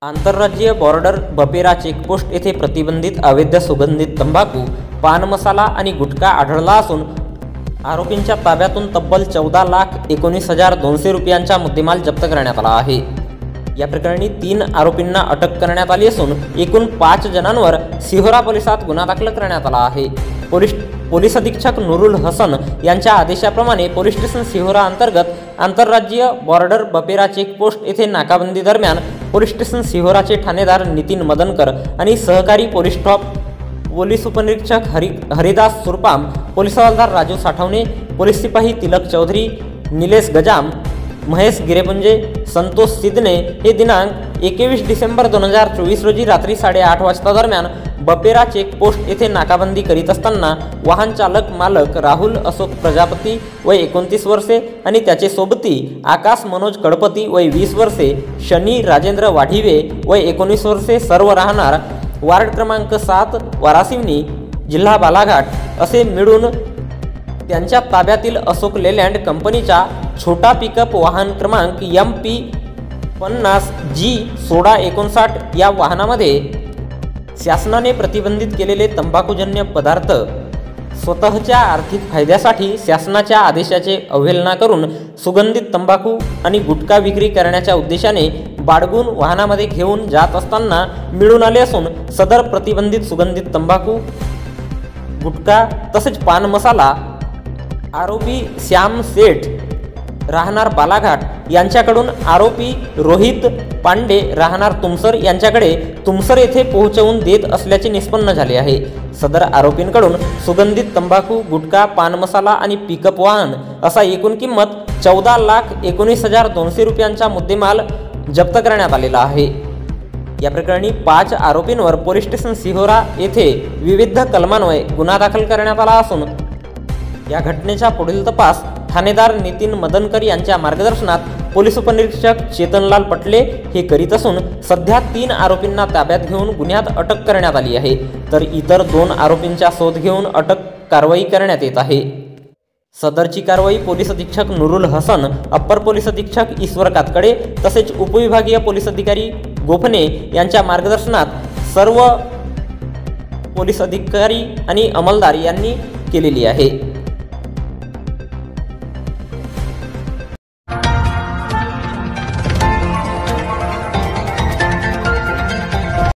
आंतरराज्यीय border Bapera checkpost येथे प्रतिबंधित अवैध सुगंधित तंबाखू, पान मसाला आणि गुटखा आढळला असून आरोपींच्या ताब्यातून तब्बल 14,19,200 रुपयांचा मुद्देमाल जप्त करण्यात आला आहे। या प्रकरणी 3 आरोपींना अटक करण्यात आली असून एकूण 5 जणांवर सिहोरा पोलिसात गुन्हा दाखल करण्यात आला आहे। पोलीस अधीक्षक नूरुल हसन यांच्या आदेशाप्रमाणे पोलीस स्टेशन सिहोरा अंतर्गत आंतरराज्यीय बॉर्डर बपेरा चेकपोस्ट येथे नाकाबंदी दरम्यान पोलीस स्टेशन सिहोराचे ठाणेदार नितीन मदनकर आणि सहकारी पोलीस उपनिरीक्षक हरिदास सुरपाम, पोलीस हवालदार राजू साठवणे, पोलीस सिपाही तिलक चौधरी, निलेश गजाम, महेश गिरेपुंजे, संतोष सिद्धने हे दिनांक 21 डिसेंबर 2024 रोजी रात्री 8:30 वाजता दरम्यान बपेरा चेकपोस्ट येथे नाकाबंदी करीत असताना वाहन चालक मालक राहुल अशोक प्रजापती वय 29 वर्षे आणि त्याचे सोबती आकाश मनोज कडपती वय 20 वर्षे, शनी राजेंद्र वाढिवे वय 19 वर्षे सर्व राहणार वार्ड क्रमांक 7 वारासिवनी जिल्हा बालाघाट असे मिळून त्यांच्या ताब्यातील अशोक लेलँड कंपनीचा छोटा पिकअप वाहन क्रमांक MP 50G1659 या वाहनामध्ये शासनाने प्रतिबंधित केलेले तंबाखूजन्य पदार्थ स्वतःच्या आर्थिक फायद्यासाठी शासनाच्या आदेशाचे अवहेलना करून सुगंधित तंबाखू आणि गुटखा विक्री करण्याच्या उद्देशाने बाळगून वाहनामध्ये घेऊन जात असताना मिळून आले असून सदर प्रतिबंधित सुगंधित तंबाखू, गुटखा तसेच पान मसाला आरोपी श्याम सेठ राहणार बालाघाट यांच्याकडून आरोपी रोहित पांडे राहणार तुमसर यांच्याकडे तुमसर येथे पोहोचवून देत असल्याचे निष्पन्न झाले आहे। सदर आरोपींकडून सुगंधित तंबाखू, गुटखा, पान मसाला आणि पिकअप वाहन असा एकूण किंमत 14,19,200 रुपयांचा मुद्देमाल जप्त करण्यात आलेला आहे। या प्रकरणी 5 आरोपींवर पोलीस स्टेशन सिहोरा येथे विविध कलमान्वये गुन्हा दाखल करण्यात आला असून या घटनेचा पुढील तपास ठाणेदार नितीन मदनकर यांच्या मार्गदर्शनात पोलीस उपनिरीक्षक चेतनलाल पटले हे करीत असून सध्या 3 आरोपींना ताब्यात घेऊन गुन्ह्यात अटक करण्यात आली आहे, तर इतर 2 आरोपींचा शोध घेऊन अटक कारवाई करण्यात येत आहे। सदरची कारवाई पोलीस अधीक्षक नूरुल हसन, अप्पर पोलीस अधीक्षक ईश्वर कातकडे तसेच उपविभागीय पोलीस अधिकारी गोफणे यांच्या मार्गदर्शनात सर्व पोलीस अधिकारी आणि अंमलदार यांनी केलेली आहे।